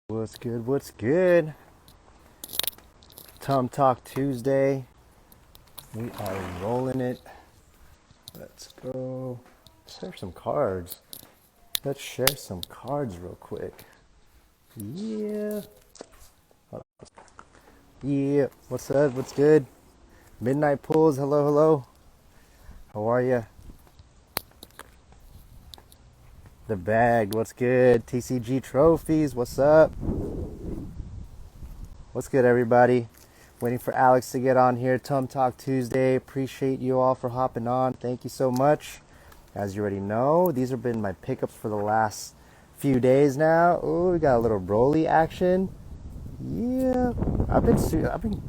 What's good? What's good? TUM Talk Tuesday. We are rolling it. Let's go. Share some cards. Let's share some cards real quick. Yeah. Yeah. What's up? What's good? Midnight Pools. Hello, hello. How are you? The bag. What's good? TCG Trophies. What's up? What's good, everybody? Waiting for Alex to get on here. TUM Talk Tuesday. Appreciate you all for hopping on. Thank you so much. As you already know, these have been my pickups for the last few days now. Oh, we got a little Broly action. Yeah,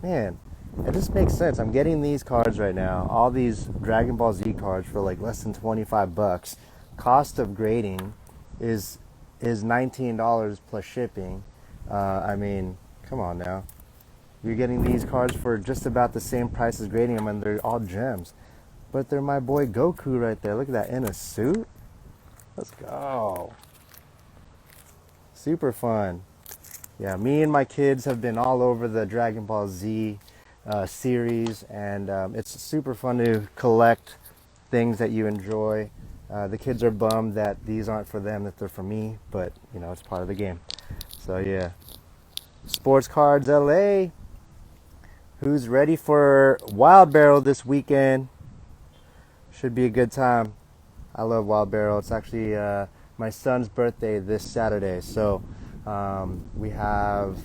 man, it just makes sense. I'm getting these cards right now. All these Dragon Ball Z cards for like less than 25 bucks. Cost of grading is $19 plus shipping. I mean, come on now. You're getting these cards for just about the same price as grading them, and they're all gems. But they're my boy Goku right there. Look at that in a suit. Let's go. Super fun. Yeah, me and my kids have been all over the Dragon Ball Z series, and it's super fun to collect things that you enjoy. The kids are bummed that these aren't for them, that they're for me, but you know, it's part of the game. So yeah. Sports Cards LA. Who's ready for Wild Barrel this weekend? Should be a good time. I love Wild Barrel. It's actually my son's birthday this Saturday, so we have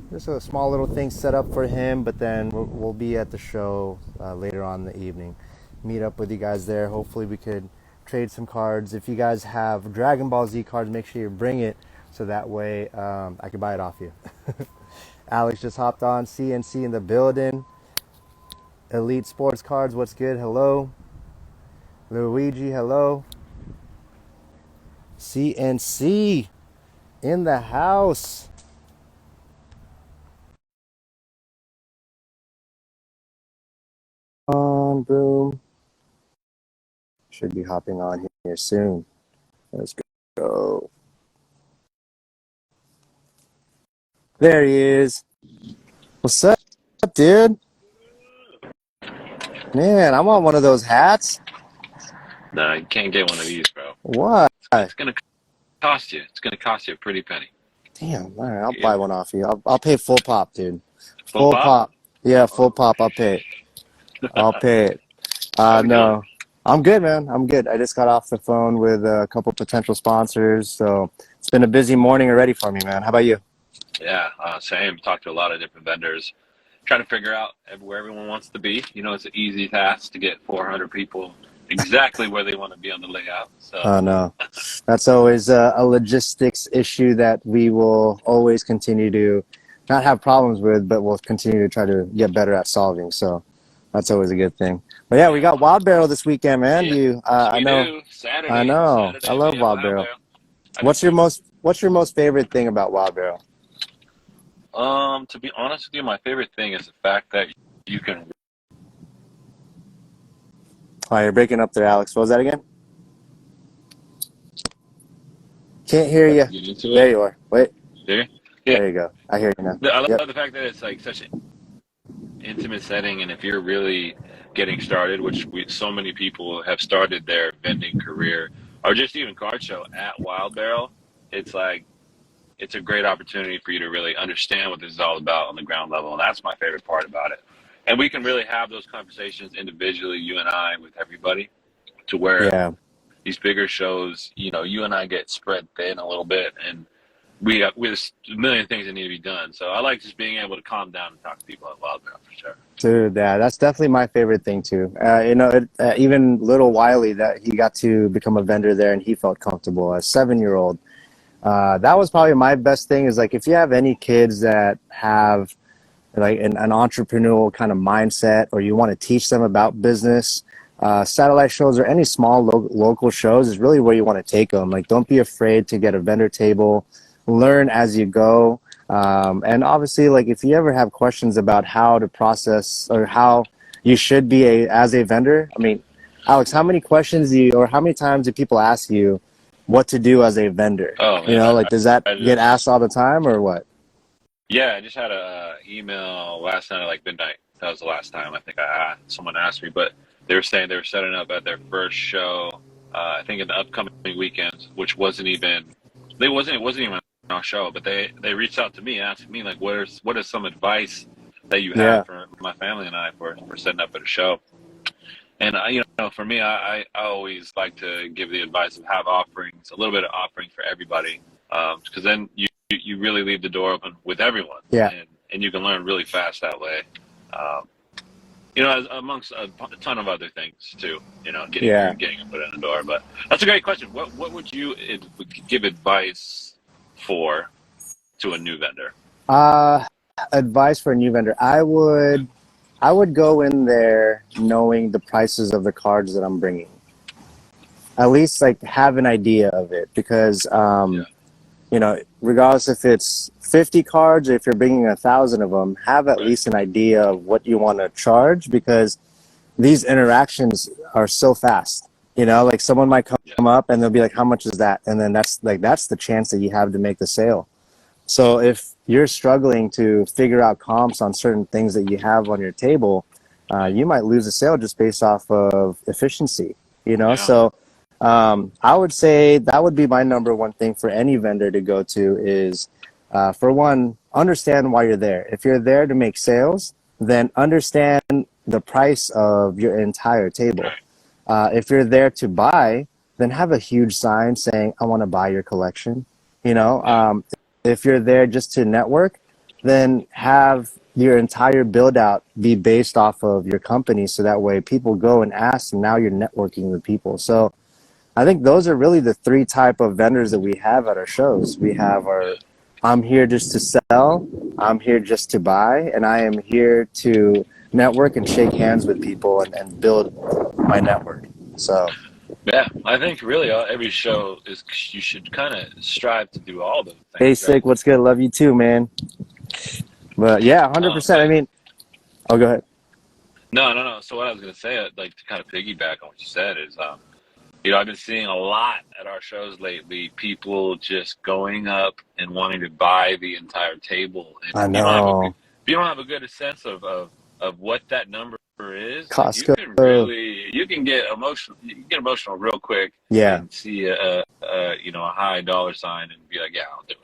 just a small little thing set up for him, but then we'll be at the show later on in the evening. Meet up with you guys there. Hopefully we could trade some cards. If you guys have Dragon Ball Z cards, make sure you bring it so that way I can buy it off you. Alex just hopped on. CNC in the building. Elite Sports Cards, what's good? Hello. Luigi, hello. CNC in the house. On, boom. Should be hopping on here soon. Let's go. There he is. What's up, dude? Man, I want one of those hats. No, you can't get one of these, bro. What? It's gonna cost you. It's gonna cost you a pretty penny. Damn, all right, I'll Yeah. buy one off you. I'll pay full pop, dude. Full Full pop? pop. Yeah, full Oh pop. I'll pay it. shit. I'll pay it. How's it going? No, I'm good, man. I'm good. I just got off the phone with a couple potential sponsors, so it's been a busy morning already for me, man. How about you? Yeah, same. Talked to a lot of different vendors, trying to figure out where everyone wants to be. You know, it's an easy task to get 400 people exactly where they want to be on the layout. So, No, that's always a logistics issue that we will always continue to not have problems with, but we'll continue to try to get better at solving. So that's always a good thing. But yeah, we yeah, got Wild Barrel this weekend, man. yeah. You, Yes, I we know, do. I Saturday, know. I Saturday we love have Wild Wild Barrel. Bear. I do too. What's your most favorite thing about Wild Barrel? To be honest with you, my favorite thing is the fact that you can Oh, you're breaking up there, Alex. What was that again? Can't hear you. get into There it. you are. Wait, There. Yeah. there you go. I hear you now. I Yep. love the fact that it's like such an intimate setting, and if you're really getting started, which so many people have started their vending career or just even card show at Wild Barrel, it's like it's a great opportunity for you to really understand what this is all about on the ground level, and that's my favorite part about it. And we can really have those conversations individually, you and I, with everybody, to where Yeah. these bigger shows, you and I get spread thin a little bit, and there's a million things that need to be done. So I like just being able to calm down and talk to people at Wild Barrel for sure. Dude, yeah, that's definitely my favorite thing too. Even little Wiley that he got to become a vendor there and he felt comfortable. A 7-year-old, that was probably my best thing. Is like if you have any kids that have like an entrepreneurial kind of mindset, or you want to teach them about business, satellite shows or any small local shows is really where you want to take them. Like, don't be afraid to get a vendor table, learn as you go. And obviously, like if you ever have questions about how to process or how you should be as a vendor, I mean, Alex, how many questions do you, or how many times do people ask you, what to do as a vendor? Oh You man, know, like does that I get just asked all the time or what? yeah, I just had a email last night at like midnight. That was the last time I think someone asked me, but they were saying they were setting up at their first show. I think in the upcoming weekend, which wasn't even it wasn't even our show, but they reached out to me asking me like, what is some advice that you have Yeah, for my family and I for setting up at a show? And for me, I always like to give the advice of have offerings, a little bit of offering for everybody, because then you really leave the door open with everyone, yeah, and you can learn really fast that way. Um, amongst a ton of other things too. yeah. Getting a foot in the door. But that's a great question. What would you give advice for to a new vendor? Uh, Advice for a new vendor. I would go in there knowing the prices of the cards that I'm bringing. At least like have an idea of it because Yeah, regardless if it's 50 cards or if you're bringing 1,000 of them, have at right. least an idea of what you want to charge because these interactions are so fast. Like someone might Yeah, come up and they'll be like, "How much is that?" And then that's the chance that you have to make the sale. yeah, So if you're struggling to figure out comps on certain things that you have on your table, yeah, you might lose a sale just based off of efficiency. yeah, So I would say that would be my number one thing for any vendor to go to is, for one, understand why you're there. If you're there to make sales, then understand the price of your entire table. right. If you're there to buy, then have a huge sign saying, "I want to buy your collection." You know, Yeah, if you're there just to network, then have your entire build out be based off of your company. So that way people go and ask, and now you're networking with people. So I think those are really the three type of vendors that we have at our shows. We have our, yeah. I'm here just to sell, I'm here just to buy, and I am here to network and shake hands with people and build my network. So Yeah, I think really every show is you should kind of strive to do all those things, right? basic, what's good? Love you too, man. But yeah, But 100%. I mean, oh, go ahead. no, no, no. So what I was gonna say, like to kind of piggyback on what you said, is I've been seeing a lot at our shows lately, people just going up and wanting to buy the entire table. And I if know. you don't have a good sense of what that number is, like Costco. you can get emotional real quick Yeah, and see a high dollar sign and be like, yeah, I'll do it.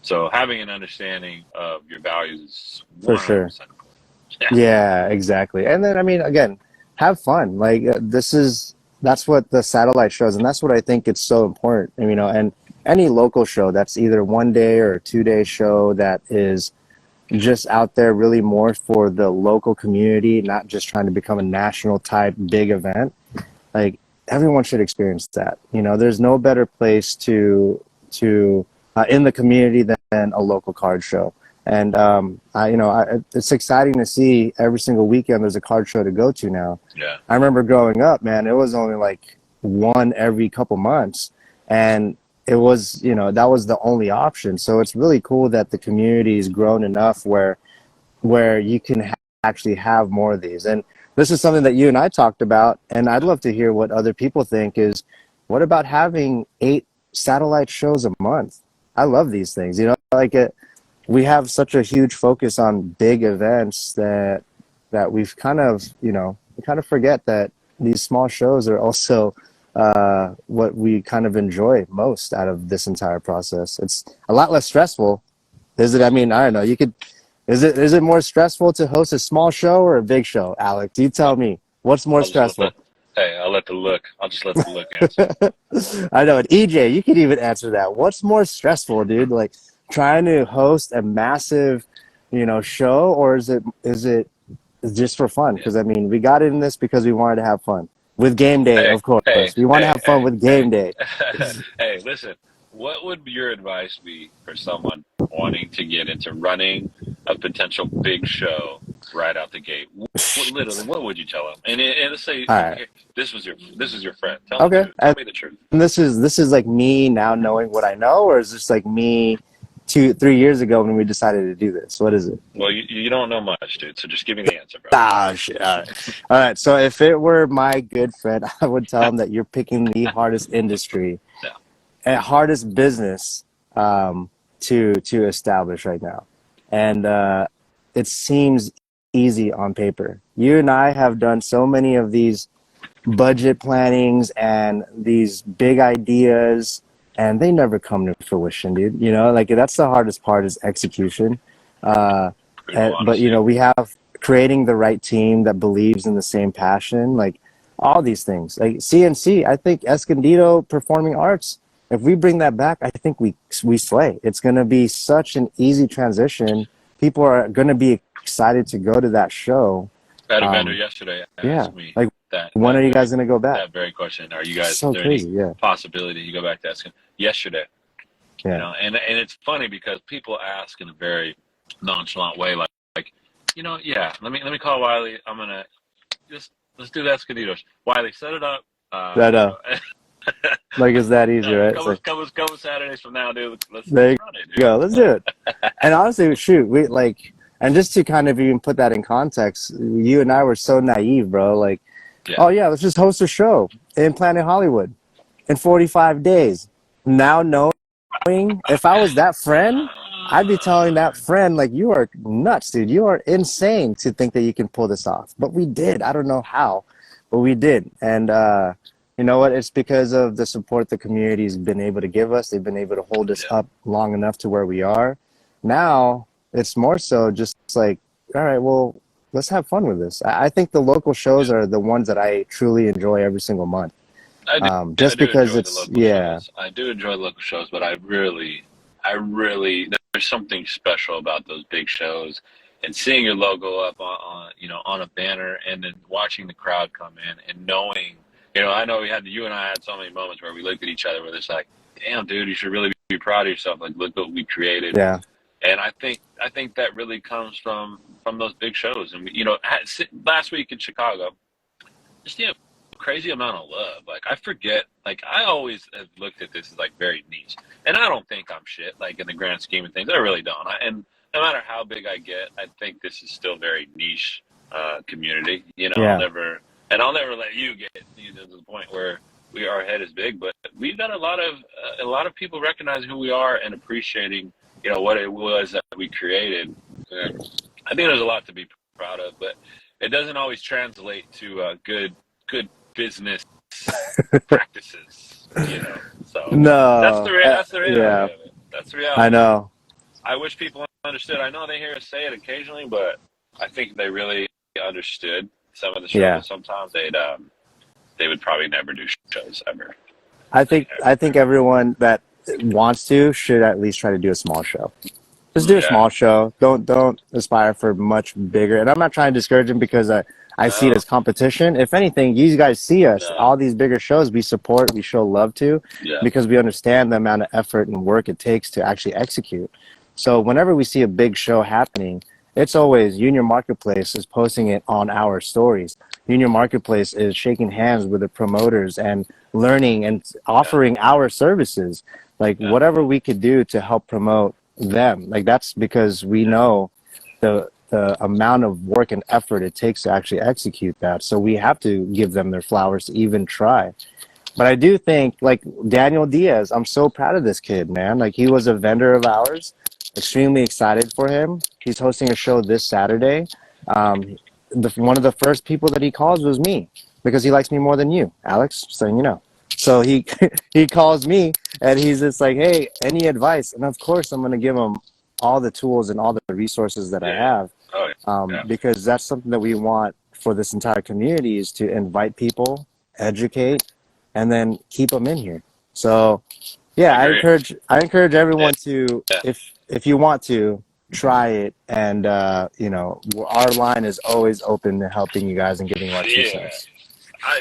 So having an understanding of your values is for sure. 100% important. Yeah. Yeah, exactly. And then, I mean, again, have fun. Like that's what the satellite shows, and that's what I think it's so important. And any local show that's either 1 day or a 2 day show that is just out there really more for the local community, not just trying to become a national type big event. Like everyone should experience that. There's no better place to in the community than a local card show. And it's exciting to see every single weekend there's a card show to go to now. Yeah. I remember growing up, man, it was only like one every couple months, and it was that was the only option. So it's really cool that the community has grown enough where you can actually have more of these. And this is something that you and I talked about, and I'd love to hear what other people think is, what about having 8 satellite shows a month? I love these things, we have such a huge focus on big events that we've kind of, we kind of forget that these small shows are also what we kind of enjoy most out of this entire process. It's a lot less stressful. Is it? I mean, I don't know. Is it more stressful to host a small show or a big show, Alex? You tell me. What's more I'll just let the stressful? Hey, I'll just let the look answer. I know. And EJ, you could even answer that. What's more stressful, dude? Like trying to host a massive, show, or is it just for fun? Yeah. Because I mean, we got in this because we wanted to have fun with game day, Hey, of course. hey, We want to hey, have fun hey, with hey. game day. Hey, listen, what would your advice be for someone wanting to get into running a potential big show right out the gate? Literally, what would you tell them? And let's say All right. this is your friend. Tell me the Okay. truth. Tell me the truth. And this is like me now knowing what I know, or is this like me 2-3 years ago when we decided to do this? What is it? Well, you don't know much, dude. So just give me the answer, bro. Ah, shit. All right. So if it were my good friend, I would tell him that you're picking the hardest industry. No. hardest business to establish right now, and it seems easy on paper. You and I have done so many of these budget plannings and these big ideas, and they never come to fruition, dude. You know, like that's the hardest part is execution. Uh, Brutal but you honesty. know, we have creating the right team that believes in the same passion, like all these things, like CNC. I think Escondido Performing Arts. If we bring that back, I think we slay. It's going to be such an easy transition. People are going to be excited to go to that show. I had a vendor Um, yesterday yeah, ask me like that when are that you guys very going to go back? that very question. Are you guys? Is So there any crazy, yeah, possibility you go back to asking? Yesterday, you yeah. know, and it's funny because people ask in a very nonchalant way, like yeah. Let me call Wiley. I'm gonna just let's do the Escondidos. Wiley, set it up. I know. Like it's that easy, right? It's like Couple Saturdays from now, dude. there Let's you run it, dude. go. Let's do it. And honestly, shoot, we like, and just to kind of even put that in context, you and I were so naive, bro. Like, Yeah. oh yeah, let's just host a show in Planet Hollywood in 45 days. Now knowing if I was that friend, I'd be telling that friend like, you are nuts, dude. You are insane to think that you can pull this off. But we did. I don't know how, but we did. And you know what? It's because of the support the community's been able to give us. They've been able to hold us Yeah. up long enough to where we are. Now it's more so just like, all right, well, let's have fun with this. I think the local shows Yeah. are the ones that I truly enjoy every single month. I Just do because enjoy the it's, local yeah, shows. I do enjoy the local shows, but I really, there's something special about those big shows and seeing your logo up on a banner and then watching the crowd come in and knowing, I know you and I had so many moments where we looked at each other where it's like, damn, dude, you should really be proud of yourself. Like, look what we created. yeah, And I think that really comes from those big shows. And last week in Chicago, just crazy amount of love. Like I forget, like I always have looked at this as like very niche, and I don't think I'm shit. Like in the grand scheme of things, I really don't. And no matter how big I get, I think this is still very niche community. yeah. I'll never let you get to the point where our head is big, but we've got a lot of people recognizing who we are and appreciating what it was that we created. And I think there's a lot to be proud of, but it doesn't always translate to good business practices. So No, that's the reality yeah, of it. That's the I reality. know. I wish people understood. I know they hear us say it occasionally, but I think they really understood some of the Yeah, struggles. Sometimes they would probably never do shows ever. Like I ever. think everyone that wants to should at least try to do a small show. Just do a Yeah. small show. Don't aspire for much bigger. And I'm not trying to discourage them because I see it No. as competition. If anything, you guys see us, No. all these bigger shows we support, we show love to Yeah. because we understand the amount of effort and work it takes to actually execute. So whenever we see a big show happening, it's always Union Marketplace is posting it on our stories. Union Marketplace is shaking hands with the promoters and learning and Yeah. offering our services. Like Yeah. whatever we could do to help promote them. Like that's because we Yeah. know the amount of work and effort it takes to actually execute that. So we have to give them their flowers to even try. But I do think like Daniel Diaz, I'm so proud of this kid, man. Like he was a vendor of ours. Extremely excited for him. He's hosting a show this Saturday. One of the first people that he calls was me because he likes me more than you, Alex. So you know. So he he calls me and he's just like, "Hey, any advice?" And of course, I'm gonna give him all the tools and all the resources that I Yeah. have Oh yeah. because that's something that we want for this entire community is to invite people, educate, and then keep them in here. So I yeah, agree. I encourage Yeah. everyone to if you want to try it, and our line is always open to helping you guys and giving our two Yeah. cents. I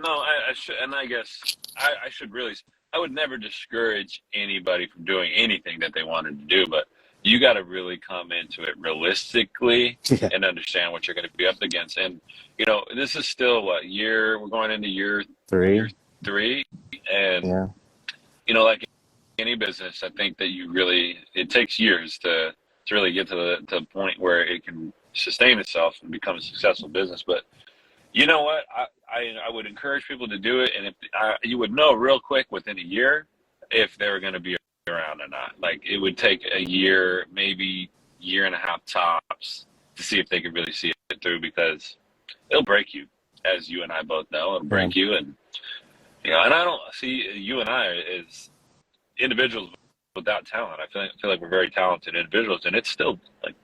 know. I should, and I guess I should really. I would never discourage anybody from doing anything that they wanted to do, but you got to really come into it realistically Yeah, and understand what you're going to be up against. And this is still what year we're going into year three. 3, and Yeah, like any business, I think that it takes years to really get to the point where it can sustain itself and become a successful business. But you know what? I would encourage people to do it, and if you would know real quick within a year if they were going to be around or not. Like it would take a year, maybe year and a half tops, to see if they could really see it through, because it'll break you, as you and I both know. It'll Yeah. break you, and and I don't see you and I as individuals without talent. I feel like we're very talented individuals, and it's still like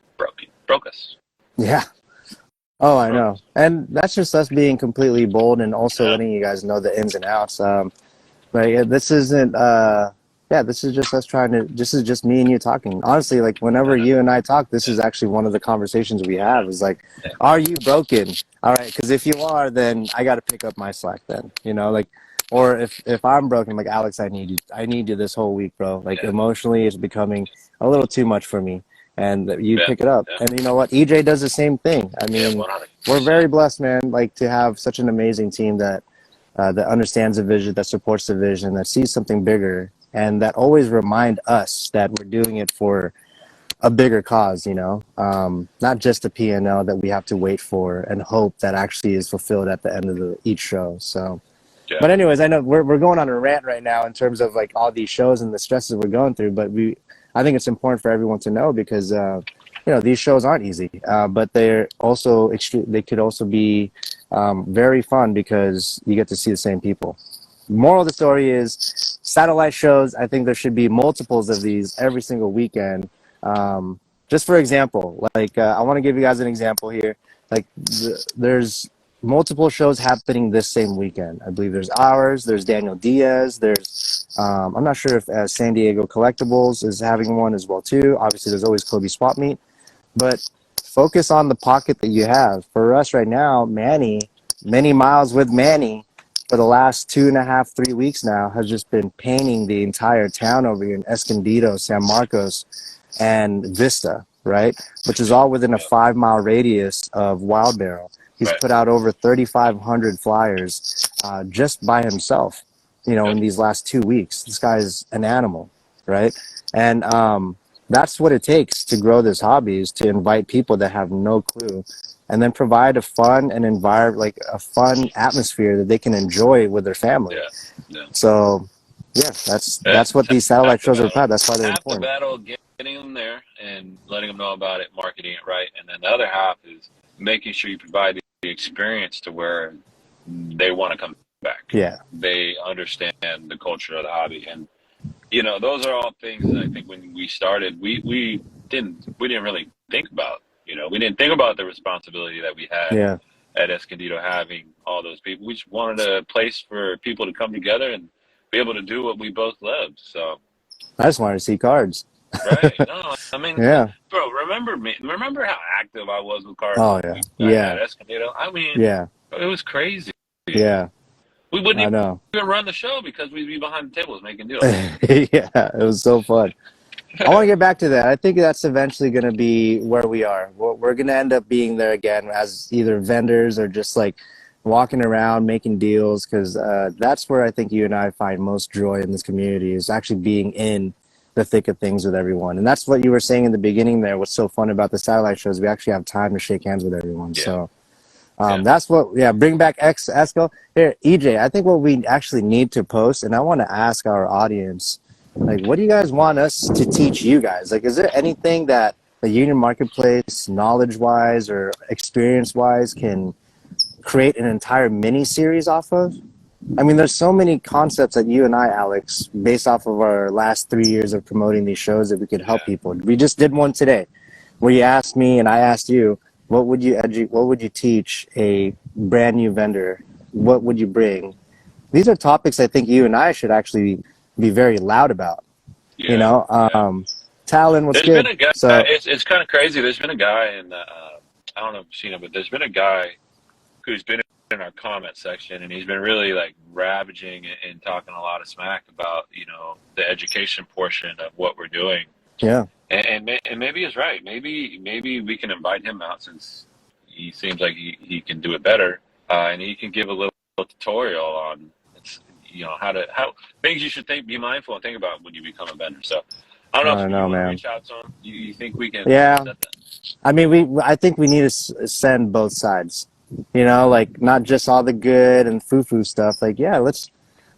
broke us. Yeah. Oh, I Broke know. us. And that's just us being completely bold and also Yeah, letting you guys know the ins and outs. But yeah, this isn't, yeah, this is just us trying to, this is just me and you talking. Honestly, like whenever yeah, you and I talk, this yeah, is actually one of the conversations we have is like, yeah. are you broken? All right. Cause if you are, then I got to pick up my slack then, like, or if I'm broken, like Alex, I need you this whole week, bro. Like Yeah, emotionally, it's becoming a little too much for me. And you yeah, pick it up. yeah, And you know what? EJ does the same thing. I yeah, mean, we're 100%. very blessed, man, like to have such an amazing team that understands the vision, that supports the vision, that sees something bigger, and that always remind us that we're doing it for a bigger cause, not just a P&L that we have to wait for and hope that actually is fulfilled at the end of each show. So, Yeah, but anyways, I know we're going on a rant right now in terms of like all these shows and the stresses we're going through, but I think it's important for everyone to know because these shows aren't easy, but they're also they could also be very fun because you get to see the same people. Moral of the story is satellite shows. I think there should be multiples of these every single weekend. Just for example, like I want to give you guys an example here. Like there's multiple shows happening this same weekend. I believe there's ours. There's Daniel Diaz. There's I'm not sure if San Diego Collectibles is having one as well too. Obviously, there's always Kobe Swap Meet, but focus on the pocket that you have. For us right now, Manny, many miles with Manny, for the last 2.5, 3 weeks now, has just been painting the entire town over here in Escondido, San Marcos, and Vista, right? Which is all within a yeah, 5-mile radius of Wild Barrel. He's right. put out over 3,500 flyers just by himself, Yep, in these last 2 weeks. This guy's an animal, right? And that's what it takes to grow this hobby, is to invite people that have no clue and then provide a fun and like a fun atmosphere that they can enjoy with their family. yeah, yeah. So yeah, that's what It's these half satellite the shows are battle. about. That's why they're Half the important. battle, getting them there and letting them know about it, marketing it right, and then the other half is making sure you provide the experience to where they want to come back. Yeah. They understand the culture of the hobby, and those are all things that I think when we started, we didn't really think about. We didn't think about the responsibility that we had Yeah. at Escondido, having all those people. We just wanted a place for people to come together and be able to do what we both loved. So, I just wanted to see cards. right. No, I mean, Yeah. bro, remember me? Remember how active I was with cards Oh yeah. at Yeah. Escondido? I mean, Yeah. it was crazy. Yeah. We wouldn't I know. even run the show because we'd be behind the tables making deals. Yeah, it was so fun. I want to get back to that. I think that's eventually going to be where we are. We're going to end up being there again as either vendors or just like walking around making deals, because that's where I think you and I find most joy in this community, is actually being in the thick of things with everyone. And that's what you were saying in the beginning there. What's so fun about the satellite shows, we actually have time to shake hands with everyone. Yeah. So Yeah. that's what, yeah, bring back Esco. Here, EJ, I think what we actually need to post, and I want to ask our audience, like, what do you guys want us to teach you guys? Like, is there anything that the Union Marketplace, knowledge-wise or experience-wise, can create an entire mini-series off of? I mean, there's so many concepts that you and I, Alex, based off of our last 3 years of promoting these shows, that we could help Yeah. people. We just did one today where you asked me and I asked you, what would you teach a brand new vendor? What would you bring? These are topics I think you and I should actually be very loud about. Yeah. Yeah. Talon, what's There's been good? a guy. So It's kind of crazy. There's been a guy in I don't know if you've seen him, but there's been a guy who's been in our comment section, and he's been really like ravaging and talking a lot of smack about the education portion of what we're doing. yeah, And maybe he's right. Maybe we can invite him out, since he seems like he can do it better, and he can give a little tutorial on how things you should be mindful and think about when you become a vendor. So I don't know I if don't you know, want to man. reach out to him. You think we can Yeah, set that? I mean, I think we need to send both sides. Like not just all the good and foo-foo stuff. Like, yeah, let's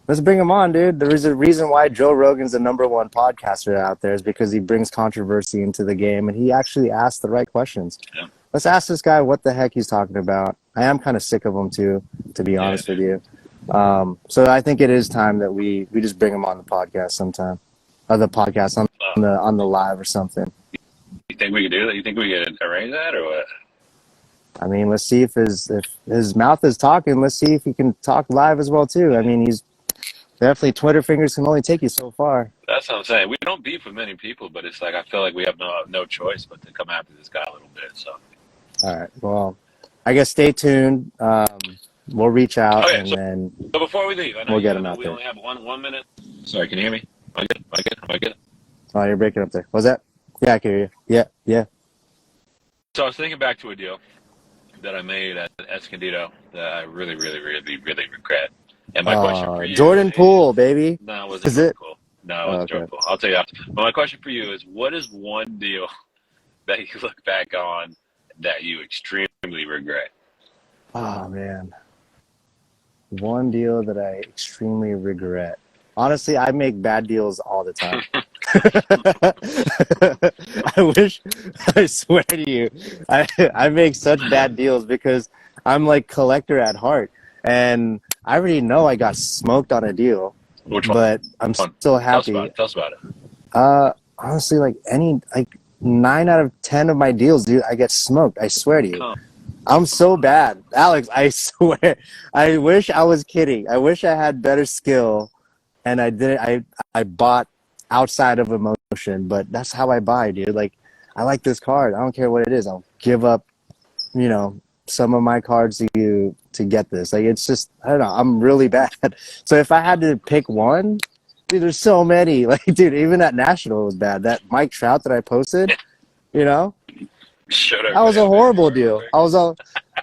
Let's bring him on, dude. There is a reason why Joe Rogan's the #1 podcaster out there is because he brings controversy into the game, and he actually asks the right questions. Yeah. Let's ask this guy what the heck he's talking about. I am kind of sick of him too, to be honest with you. So I think it is time that we just bring him on the podcast sometime, or the podcast on the live or something. You think we could do that? You think we could arrange that, or what? I mean, let's see if his mouth is talking. Let's see if he can talk live as well too. I mean, he's definitely Twitter fingers can only take you so far. That's what I'm saying. We don't beef with many people, but it's like I feel like we have no choice but to come after this guy a little bit. So. All right. Well, I guess stay tuned. We'll reach out and then. So before we leave, I know we'll get him out there. We only have one minute. Sorry, can you hear me? Am I good? Oh, you're breaking up there. Was that? Yeah, I can hear you. Yeah. So I was thinking back to a deal that I made at Escondido that I really regret. And my question for you, Jordan Poole, baby. No, it wasn't Jordan Poole. No, it wasn't Jordan Poole. I'll tell you after. But my question for you is, what is one deal that you look back on that you extremely regret? Oh man, one deal that I extremely regret. Honestly, I make bad deals all the time. I swear to you, I make such bad deals because I'm like collector at heart. And I already know I got smoked on a deal. Which one? But I'm still happy. Tell us about it. Honestly, like 9 out of 10 of my deals, dude, I get smoked. I swear to you. Oh. I'm so bad. Alex, I swear. I wish I was kidding. I wish I had better skill. And I didn't. I bought outside of emotion, but that's how I buy, dude. Like, I like this card. I don't care what it is. I'll give up, some of my cards to you to get this. Like, it's just, I don't know. I'm really bad. So if I had to pick one, dude, there's so many. Like, dude, even that National was bad. That Mike Trout that I posted, that was a horrible deal. I was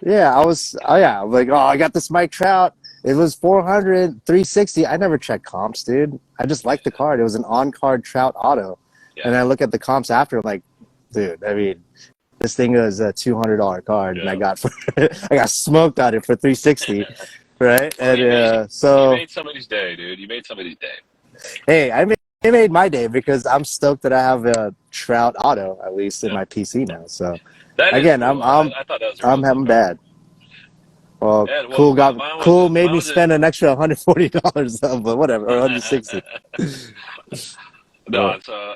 like, I got this Mike Trout. It was 400, 360. I never checked comps, dude. I just liked the card. It was an on-card Trout auto. Yeah. And I look at the comps after, I'm like, dude, I mean, this thing was a $200 card, and I got smoked on it for 360, right? And you made somebody's day, dude. You made somebody's day. Hey, it made my day because I'm stoked that I have a Trout auto at least in my PC now. So again, cool. I'm having bad. Well, Cool made me spend an extra $140, but whatever, or $160. No, so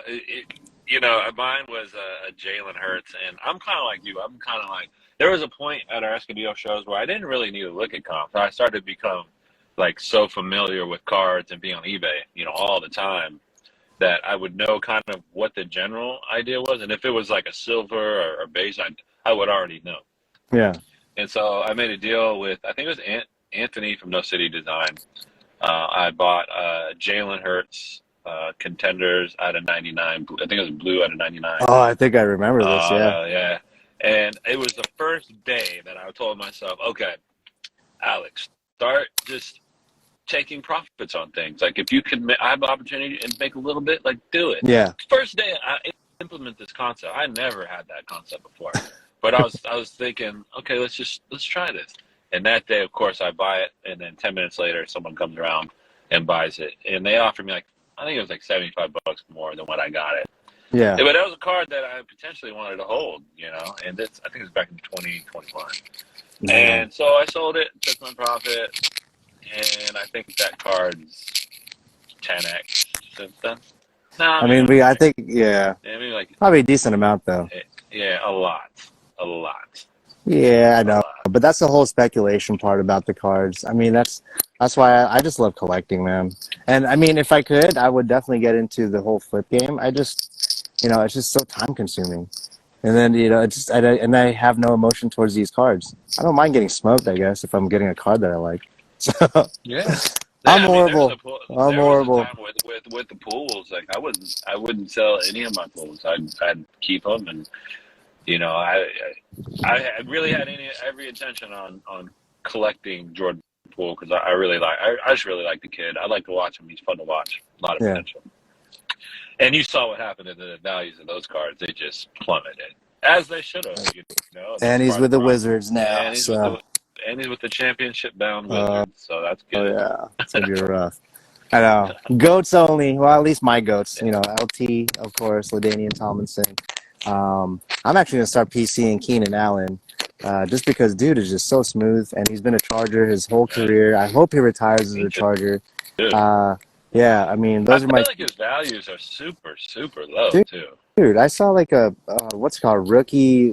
mine was a Jalen Hurts, and I'm kind of like you. I'm kind of like, there was a point at our Escondido shows where I didn't really need to look at comps. I started to become like so familiar with cards and being on eBay, all the time, that I would know kind of what the general idea was, and if it was like a silver or base, I would already know. Yeah. And so I made a deal with, I think it was Anthony from No City Design. I bought Jalen Hurts contenders out of 99. I think it was blue out of 99. Oh, I think I remember this, yeah. And it was the first day that I told myself, okay, Alex, start just taking profits on things. Like, if you can have an opportunity and make a little bit, like, do it. Yeah. First day I implement this concept. I never had that concept before. But I was thinking, okay, let's try this. And that day, of course, I buy it, and then 10 minutes later, someone comes around and buys it, and they offered me I think it was like $75 more than what I got it. Yeah. But that was a card that I potentially wanted to hold, and I think it was back in 2021. Yeah. And so I sold it, took my profit, and I think that card's 10x since then. No, I think, yeah. Maybe probably a decent amount though. Yeah, a lot. Yeah, I know, but that's the whole speculation part about the cards. I mean, that's why I just love collecting, man. And I mean, if I could, I would definitely get into the whole flip game. I just, it's just so time consuming. And then, I have no emotion towards these cards. I don't mind getting smoked, I guess, if I'm getting a card that I like. So, yeah. I'm horrible. I'm horrible. Was a time with the pools, like I wouldn't sell any of my pools. I'd keep them, and I really had every intention on collecting Jordan Poole because I just really like the kid. I like to watch him. He's fun to watch. A lot of potential. And you saw what happened to the values of those cards. They just plummeted, as they should have. And he's with the Wizards now. And he's with the championship bound Wizards. So that's good. Oh, yeah. It's going to be rough. I know. Goats only. Well, at least my goats. You know, LT, of course, LaDainian Tomlinson. I'm actually gonna start PCing Keenan Allen, just because dude is just so smooth, and he's been a Charger his whole Right. career. I hope he retires as Me a too. Charger. Yeah, I mean, I those are my feel like his values are super, super low dude. too. Dude, I saw like a what's it called rookie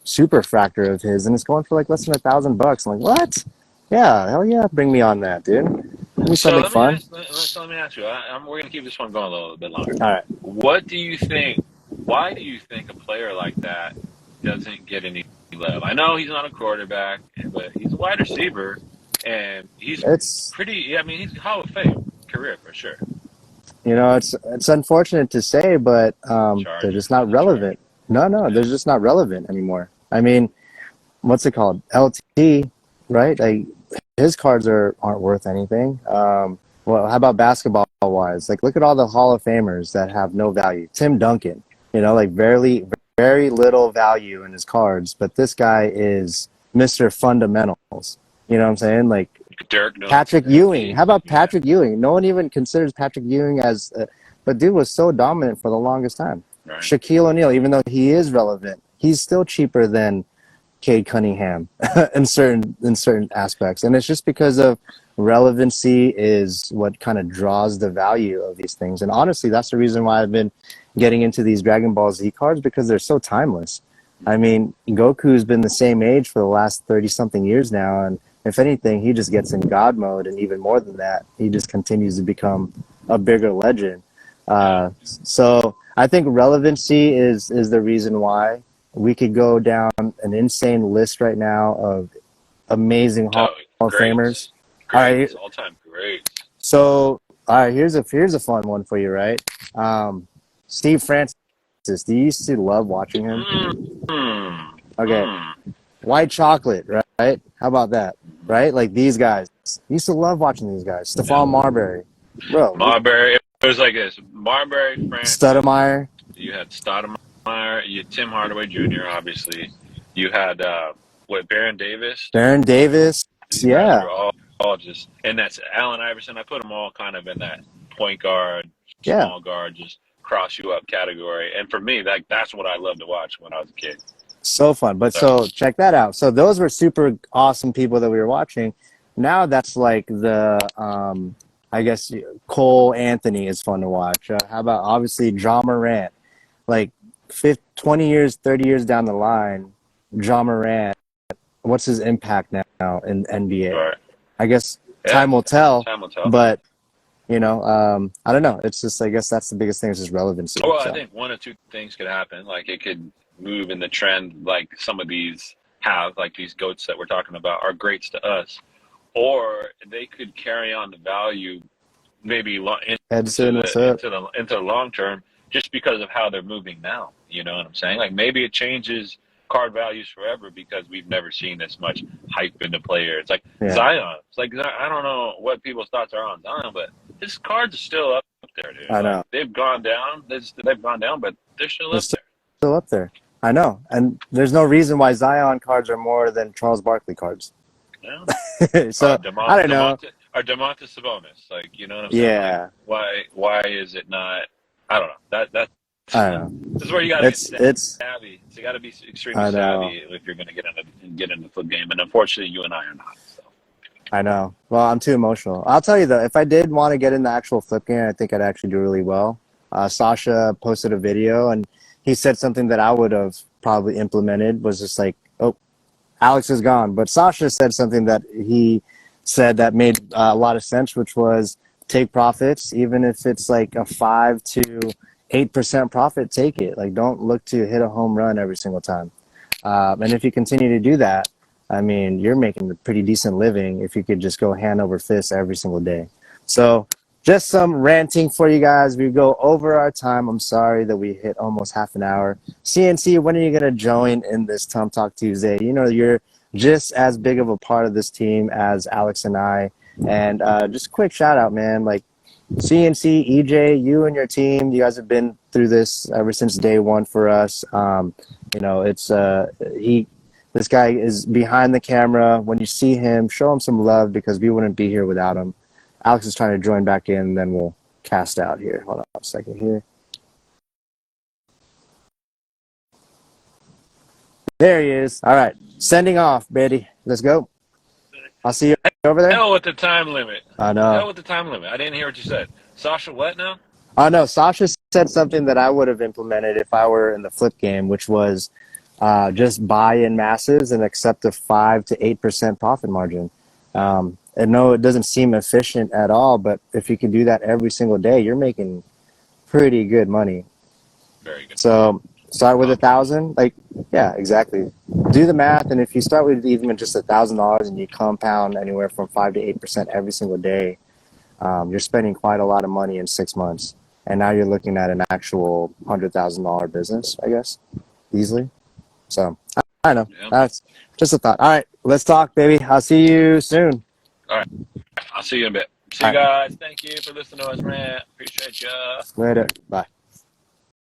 super fractor of his, and it's going for like less than $1,000. I'm like, what? Yeah, hell yeah, bring me on that, dude. Give me So something let me fun. ask. Let me ask you. We're gonna keep this one going a little bit longer. All right. What do you think? Why do you think a player like that doesn't get any love? I know he's not a quarterback, but he's a wide receiver, and he's It's pretty. I mean, he's Hall of Fame career for sure. it's unfortunate to say, but they're Charger, just not he's a Charger. relevant. No, they're Yeah. just not relevant anymore. I mean, what's it called? LT, right? Like his cards aren't worth anything. Well, how about basketball wise? Like, look at all the Hall of Famers that have no value. Tim Duncan, like very little value in his cards, but this guy is Mr. Fundamentals. You know what I'm saying? Like Dirk Patrick Ewing. Nowitzki. How about Yeah. Patrick Ewing? No one even considers Patrick Ewing as, but dude was so dominant for the longest time. Right. Shaquille O'Neal, even though he is relevant, he's still cheaper than Cade Cunningham in certain aspects, and it's just because of relevancy is what kind of draws the value of these things. And honestly, that's the reason why I've been getting into these Dragon Ball Z cards, because they're so timeless. I mean, Goku's been the same age for the last 30 something years now, and if anything, he just gets in God mode, and even more than that, he just continues to become a bigger legend. Yeah. So I think relevancy is the reason why. We could go down an insane list right now of amazing Hall Oh, of Famers. greats, All right, greats, all time greats. so all right, here's a fun one for you, right? Steve Francis. Do you used to love watching him? Mm, mm, Okay, mm. White Chocolate, right? How about that, right? Like these guys. Used to love watching these guys. Yeah. Stephon Marbury, bro. Marbury. It was like this: Marbury, Francis. Stoudemire, You had Stoudemire. You had Tim Hardaway Jr. Obviously. You had Baron Davis. Baron Davis. These guys Yeah, were all just, and that's Allen Iverson. I put them all kind of in that point guard, yeah. small guard, just cross you up category. And for me, that's what I loved to watch when I was a kid. So fun. But So so check that out. So those were super awesome people that we were watching. Now that's like I guess Cole Anthony is fun to watch. How about obviously John Morant? Like 20 years, 30 years down the line, John Morant, what's his impact now in NBA? right, I guess yeah, time will tell, time will tell. but I don't know. It's just, I guess that's the biggest thing is just relevancy. Well, I So think one of two things could happen. Like it could move in the trend, like some of these have, like these goats that we're talking about, are greats to us, or they could carry on the value maybe Edson, what's up? into the long term, just because of how they're moving now. You know what I'm saying? Like maybe it changes card values forever because we've never seen this much hype into player. It's like Yeah, Zion. It's like I don't know what people's thoughts are on Zion, but his cards are still up there, dude. I Like know. they've gone down. They've gone down, but they're still They're up there. still up there. I know. And there's no reason why Zion cards are more than Charles Barkley cards. Yeah. So I don't know. Demontis Sabonis. Like you know what I'm saying? Like Yeah, why is it not? I don't know. That I don't know. this is where you got to get It's savvy. So you got to be extremely I know. savvy if you're going to get into the flip game. And unfortunately, you and I are not. So. I know. Well, I'm too emotional. I'll tell you though, if I did want to get in the actual flip game, I think I'd actually do really well. Sasha posted a video and he said something that I would have probably implemented was just like, oh, Alex is gone. But Sasha said something that he said that made a lot of sense, which was take profits, even if it's like a 5 to 8% profit, take it. Like, don't look to hit a home run every single time. And if you continue to do that, I mean, you're making a pretty decent living if you could just go hand over fist every single day. So just some ranting for you guys. We go over our time. I'm sorry that we hit almost half an hour. CNC, when are you going to join in this TUM Talk Tuesday? You know, you're just as big of a part of this team as Alex and I. And just a quick shout out, man. Like CNC, EJ, you and your team, you guys have been through this ever since day one for us. It's this guy is behind the camera. When you see him, show him some love because we wouldn't be here without him. Alex is trying to join back in, then we'll cast out here. Hold on a second here. There he is. All right. Sending off, Betty. Let's go. I'll see you over there. Hell with the time limit. I Hell know. with the time limit. I didn't hear what you said. Sasha, what now? Oh, no. Sasha said something that I would have implemented if I were in the flip game, which was just buy in masses and accept a 5 to 8% profit margin. And no, it doesn't seem efficient at all, but if you can do that every single day, you're making pretty good money. Very good. So start with Compound. 1,000. Like, yeah, exactly. Do the math, and if you start with even just $1,000 and you compound anywhere from 5 to 8% every single day, you're spending quite a lot of money in 6 months. And now you're looking at an actual $100,000 business, I guess, easily. So I don't know. Yeah. That's just a thought. All right, let's talk, baby. I'll see you soon. All right. I'll see you in a bit. See All you right, guys. Thank you for listening to us rant. Appreciate you. later. Bye.